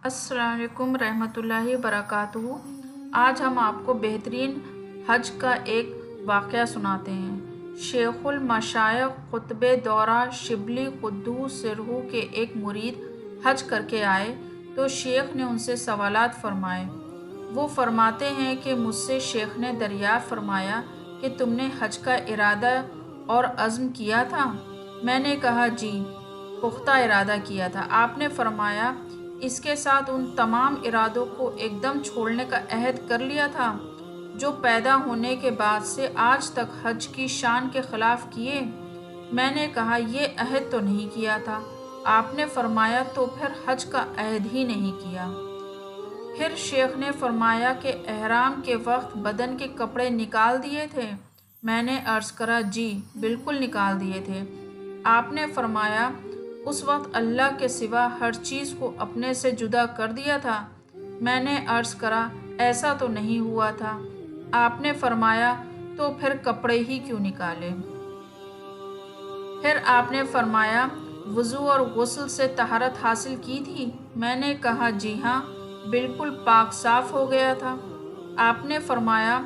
السلام علیکم رحمۃ اللہ وبرکاتہ۔ آج ہم آپ کو بہترین حج کا ایک واقعہ سناتے ہیں۔ شیخ المشائخ قطب دورہ شبلی قدوس سرہ کے ایک مرید حج کر کے آئے تو شیخ نے ان سے سوالات فرمائے۔ وہ فرماتے ہیں کہ مجھ سے شیخ نے دریافت فرمایا کہ تم نے حج کا ارادہ اور عزم کیا تھا؟ میں نے کہا جی، پختہ ارادہ کیا تھا۔ آپ نے فرمایا اس کے ساتھ ان تمام ارادوں کو ایک دم چھوڑنے کا عہد کر لیا تھا جو پیدا ہونے کے بعد سے آج تک حج کی شان کے خلاف کیے؟ میں نے کہا یہ عہد تو نہیں کیا تھا۔ آپ نے فرمایا تو پھر حج کا عہد ہی نہیں کیا۔ پھر شیخ نے فرمایا کہ احرام کے وقت بدن کے کپڑے نکال دیے تھے؟ میں نے عرض کرا جی بالکل نکال دیے تھے۔ آپ نے فرمایا اس وقت اللہ کے سوا ہر چیز کو اپنے سے جدا کر دیا تھا؟ میں نے عرض کرا ایسا تو نہیں ہوا تھا۔ آپ نے فرمایا تو پھر کپڑے ہی کیوں نکالے؟ پھر آپ نے فرمایا وضو اور غسل سے طہارت حاصل کی تھی؟ میں نے کہا جی ہاں، بالکل پاک صاف ہو گیا تھا۔ آپ نے فرمایا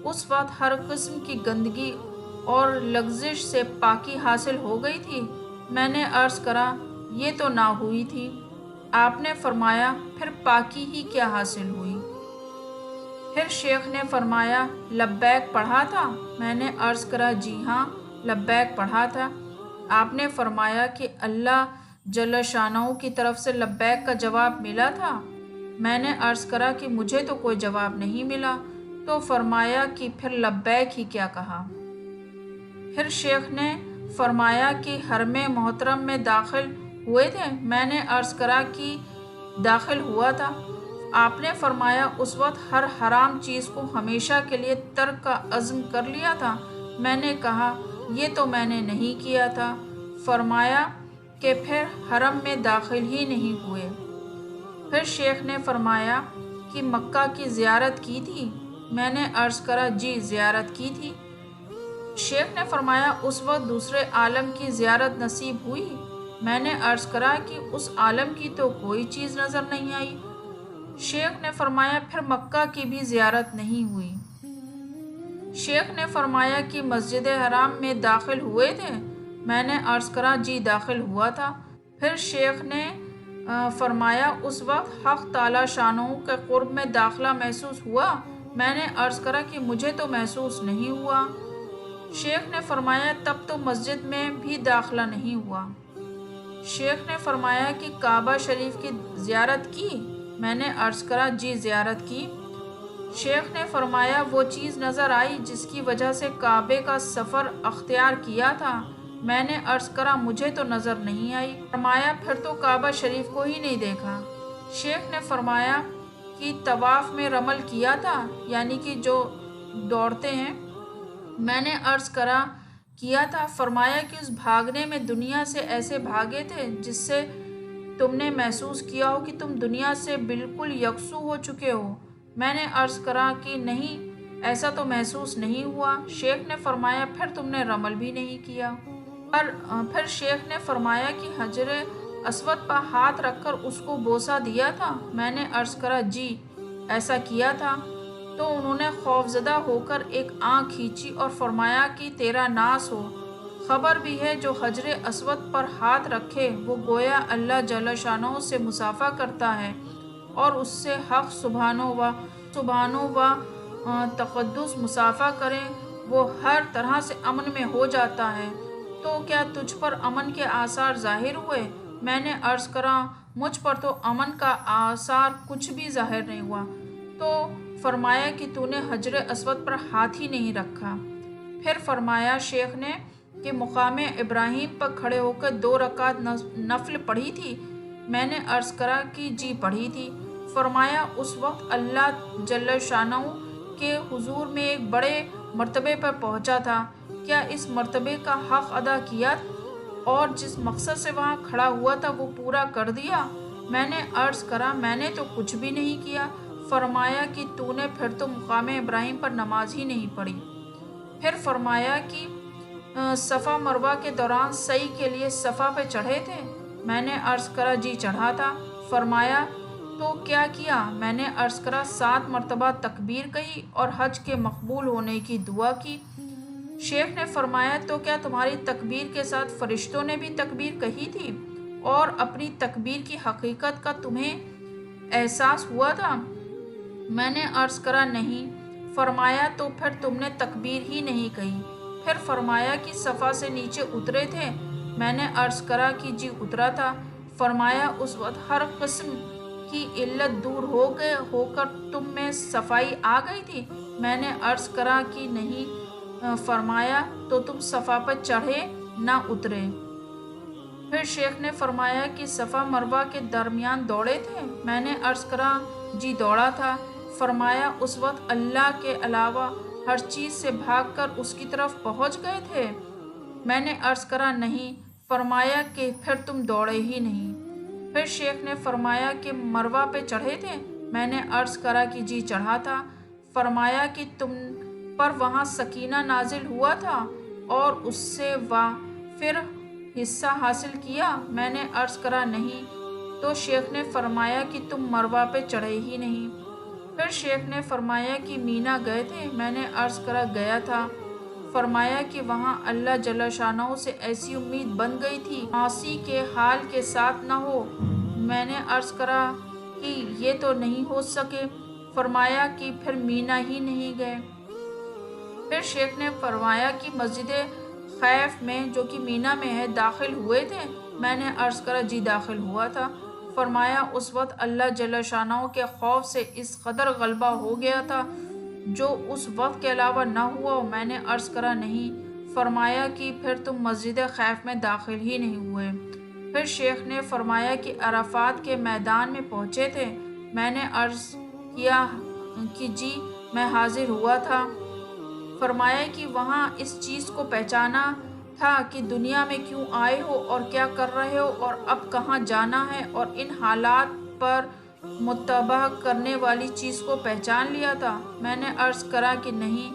اس وقت ہر قسم کی گندگی اور لغزش سے پاکی حاصل ہو گئی تھی؟ میں نے عرض کرا یہ تو نہ ہوئی تھی۔ آپ نے فرمایا پھر پاکی ہی کیا حاصل ہوئی؟ پھر شیخ نے فرمایا لبیک پڑھا تھا؟ میں نے عرض کرا جی ہاں، لبیک پڑھا تھا۔ آپ نے فرمایا کہ اللہ جل شانہ کی طرف سے لبیک کا جواب ملا تھا؟ میں نے عرض کرا کہ مجھے تو کوئی جواب نہیں ملا۔ تو فرمایا کہ پھر لبیک ہی کیا کہا؟ پھر شیخ نے فرمایا کہ حرم محترم میں داخل ہوئے تھے؟ میں نے عرض کرا کہ داخل ہوا تھا۔ آپ نے فرمایا اس وقت ہر حرام چیز کو ہمیشہ کے لیے ترک کا عزم کر لیا تھا؟ میں نے کہا یہ تو میں نے نہیں کیا تھا۔ فرمایا کہ پھر حرم میں داخل ہی نہیں ہوئے۔ پھر شیخ نے فرمایا کہ مکہ کی زیارت کی تھی؟ میں نے عرض کرا جی زیارت کی تھی۔ شیخ نے فرمایا اس وقت دوسرے عالم کی زیارت نصیب ہوئی؟ میں نے عرض کرا کہ اس عالم کی تو کوئی چیز نظر نہیں آئی۔ شیخ نے فرمایا پھر مکہ کی بھی زیارت نہیں ہوئی؟ شیخ نے فرمایا کہ مسجد حرام میں داخل ہوئے تھے؟ میں نے عرض کرا جی داخل ہوا تھا۔ پھر شیخ نے فرمایا اس وقت حق تعالی شانہ کے قرب میں داخلہ محسوس ہوا؟ میں نے عرض کرا کہ مجھے تو محسوس نہیں ہوا۔ شیخ نے فرمایا تب تو مسجد میں بھی داخلہ نہیں ہوا۔ شیخ نے فرمایا کہ کعبہ شریف کی زیارت کی؟ میں نے عرض کرا جی زیارت کی۔ شیخ نے فرمایا وہ چیز نظر آئی جس کی وجہ سے کعبے کا سفر اختیار کیا تھا؟ میں نے عرض کرا مجھے تو نظر نہیں آئی۔ فرمایا پھر تو کعبہ شریف کو ہی نہیں دیکھا۔ شیخ نے فرمایا کہ طواف میں رمل کیا تھا، یعنی کہ جو دوڑتے ہیں؟ میں نے عرض کرا کیا تھا۔ فرمایا کہ اس بھاگنے میں دنیا سے ایسے بھاگے تھے جس سے تم نے محسوس کیا ہو کہ تم دنیا سے بالکل یکسو ہو چکے ہو؟ میں نے عرض کرا کہ نہیں، ایسا تو محسوس نہیں ہوا۔ شیخ نے فرمایا پھر تم نے رمل بھی نہیں کیا۔ پھر شیخ نے فرمایا کہ حجر اسود پر ہاتھ رکھ کر اس کو بوسہ دیا تھا؟ میں نے عرض کرا جی ایسا کیا تھا۔ تو انہوں نے خوفزدہ ہو کر ایک آنکھ کھینچی اور فرمایا کہ تیرا ناس ہو، خبر بھی ہے جو حجر اسود پر ہاتھ رکھے وہ گویا اللہ جل شانہ سے مصافحہ کرتا ہے اور اس سے حق سبحانہ و تقدس مصافحہ کرے وہ ہر طرح سے امن میں ہو جاتا ہے۔ تو کیا تجھ پر امن کے آثار ظاہر ہوئے؟ میں نے عرض کرا مجھ پر تو امن کا آثار کچھ بھی ظاہر نہیں ہوا۔ تو فرمایا کہ تو نے حجر اسود پر ہاتھ ہی نہیں رکھا۔ پھر فرمایا شیخ نے کہ مقام ابراہیم پر کھڑے ہو کر 2 رکعت نفل پڑھی تھی؟ میں نے عرض کرا کہ جی پڑھی تھی۔ فرمایا اس وقت اللہ جل شانہ کے حضور میں ایک بڑے مرتبے پر پہنچا تھا، کیا اس مرتبے کا حق ادا کیا اور جس مقصد سے وہاں کھڑا ہوا تھا وہ پورا کر دیا؟ میں نے عرض کرا میں نے تو کچھ بھی نہیں کیا۔ فرمایا کہ تو نے پھر تو مقام ابراہیم پر نماز ہی نہیں پڑھی۔ پھر فرمایا کہ صفا مروہ کے دوران سعی کے لیے صفا پہ چڑھے تھے؟ میں نے عرض کرا جی چڑھا تھا۔ فرمایا تو کیا کیا؟ میں نے عرض کرا 7 مرتبہ تکبیر کہی اور حج کے مقبول ہونے کی دعا کی۔ شیخ نے فرمایا تو کیا تمہاری تکبیر کے ساتھ فرشتوں نے بھی تکبیر کہی تھی اور اپنی تکبیر کی حقیقت کا تمہیں احساس ہوا تھا؟ میں نے عرض کرا نہیں۔ فرمایا تو پھر تم نے تکبیر ہی نہیں کہی۔ پھر فرمایا کہ صفا سے نیچے اترے تھے؟ میں نے عرض کرا کہ جی اترا تھا۔ فرمایا اس وقت ہر قسم کی علت دور ہو کر تم میں صفائی آ گئی تھی؟ میں نے عرض کرا کہ نہیں۔ فرمایا تو تم صفا پر چڑھے نہ اترے؟ پھر شیخ نے فرمایا کہ صفا مروہ کے درمیان دوڑے تھے؟ میں نے عرض کرا جی دوڑا تھا۔ فرمایا اس وقت اللہ کے علاوہ ہر چیز سے بھاگ کر اس کی طرف پہنچ گئے تھے؟ میں نے عرض کرا نہیں۔ فرمایا کہ پھر تم دوڑے ہی نہیں۔ پھر شیخ نے فرمایا کہ مروہ پہ چڑھے تھے؟ میں نے عرض کرا کہ جی چڑھا تھا۔ فرمایا کہ تم پر وہاں سکینہ نازل ہوا تھا اور اس سے پھر حصہ حاصل کیا؟ میں نے عرض کرا نہیں۔ تو شیخ نے فرمایا کہ تم مروہ پہ چڑھے ہی نہیں۔ پھر شیخ نے فرمایا کہ مینا گئے تھے؟ میں نے عرض کرا گیا تھا۔ فرمایا کہ وہاں اللہ جل شانہ سے ایسی امید بن گئی تھی معاصی کے حال کے ساتھ نہ ہو؟ میں نے عرض کرا کہ یہ تو نہیں ہو سکے۔ فرمایا کہ پھر مینا ہی نہیں گئے۔ پھر شیخ نے فرمایا کہ مسجد خیف میں جو کہ مینا میں ہے داخل ہوئے تھے؟ میں نے عرض کرا جی داخل ہوا تھا۔ فرمایا اس وقت اللہ جل شانہ کے خوف سے اس قدر غلبہ ہو گیا تھا جو اس وقت کے علاوہ نہ ہوا ہو؟ میں نے عرض کرا نہیں۔ فرمایا کہ پھر تم مسجد خیف میں داخل ہی نہیں ہوئے۔ پھر شیخ نے فرمایا کہ عرفات کے میدان میں پہنچے تھے؟ میں نے عرض کیا کہ جی میں حاضر ہوا تھا۔ فرمایا کہ وہاں اس چیز کو پہچانا تھا کہ دنیا میں کیوں آئے ہو اور کیا کر رہے ہو اور اب کہاں جانا ہے، اور ان حالات پر متبع کرنے والی چیز کو پہچان لیا تھا؟ میں نے عرض کرا کہ نہیں۔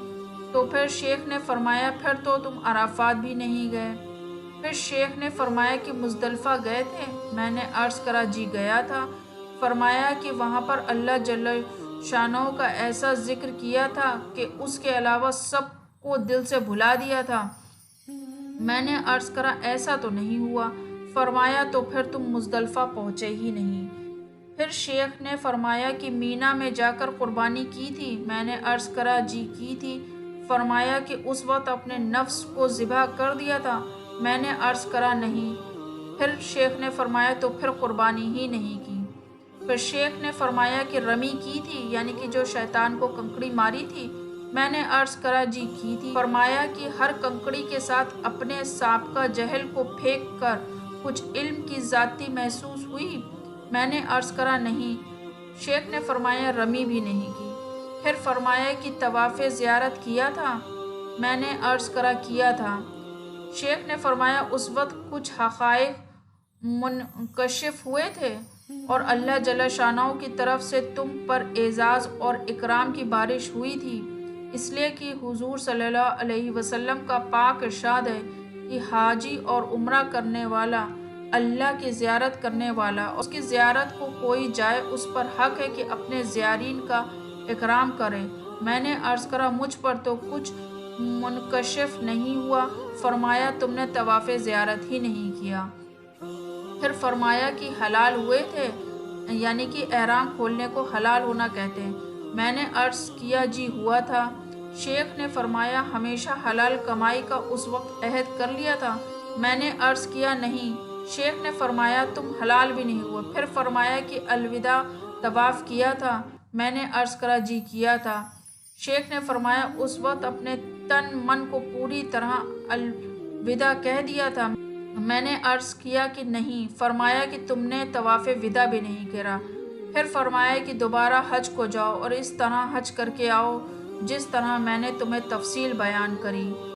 تو پھر شیخ نے فرمایا پھر تو تم عرفات بھی نہیں گئے۔ پھر شیخ نے فرمایا کہ مزدلفہ گئے تھے؟ میں نے عرض کرا جی گیا تھا۔ فرمایا کہ وہاں پر اللہ جل شانہ کا ایسا ذکر کیا تھا کہ اس کے علاوہ سب کو دل سے بھلا دیا تھا؟ میں نے عرض کرا ایسا تو نہیں ہوا۔ فرمایا تو پھر تم مزدلفہ پہنچے ہی نہیں۔ پھر شیخ نے فرمایا کہ مینا میں جا کر قربانی کی تھی؟ میں نے عرض کرا جی کی تھی۔ فرمایا کہ اس وقت اپنے نفس کو ذبح کر دیا تھا؟ میں نے عرض کرا نہیں۔ پھر شیخ نے فرمایا تو پھر قربانی ہی نہیں کی۔ پھر شیخ نے فرمایا کہ رمی کی تھی، یعنی کہ جو شیطان کو کنکڑی ماری تھی؟ میں نے عرض کرا جی کی تھی۔ فرمایا کہ ہر کنکڑی کے ساتھ اپنے سابقہ جہل کو پھینک کر کچھ علم کی ذاتی محسوس ہوئی؟ میں نے عرض کرا نہیں۔ شیخ نے فرمایا رمی بھی نہیں کی۔ پھر فرمایا کہ طواف زیارت کیا تھا؟ میں نے عرض کرا کیا تھا۔ شیخ نے فرمایا اس وقت کچھ حقائق منکشف ہوئے تھے اور اللہ جل شانہ کی طرف سے تم پر اعزاز اور اکرام کی بارش ہوئی تھی، اس لیے کہ حضور صلی اللہ علیہ وسلم کا پاک ارشاد ہے کہ حاجی اور عمرہ کرنے والا اللہ کی زیارت کرنے والا اور اس کی زیارت کو کوئی جائے اس پر حق ہے کہ اپنے زائرین کا اکرام کرے۔ میں نے عرض کرا مجھ پر تو کچھ منکشف نہیں ہوا۔ فرمایا تم نے طواف زیارت ہی نہیں کیا۔ پھر فرمایا کہ حلال ہوئے تھے، یعنی کہ احرام کھولنے کو حلال ہونا کہتے ہیں؟ میں نے عرض کیا جی ہوا تھا۔ شیخ نے فرمایا ہمیشہ حلال کمائی کا اس وقت عہد کر لیا تھا؟ میں نے عرض کیا نہیں۔ شیخ نے فرمایا تم حلال بھی نہیں ہوئے۔ پھر فرمایا کہ الوداع طواف کیا تھا؟ میں نے عرض کرا جی کیا تھا۔ شیخ نے فرمایا اس وقت اپنے تن من کو پوری طرح الوداع کہہ دیا تھا؟ میں نے عرض کیا کہ نہیں۔ فرمایا کہ تم نے طواف وداع بھی نہیں کرا۔ پھر فرمایا کہ دوبارہ حج کو جاؤ اور اس طرح حج کر کے آؤ جس طرح میں نے تمہیں تفصیل بیان کری۔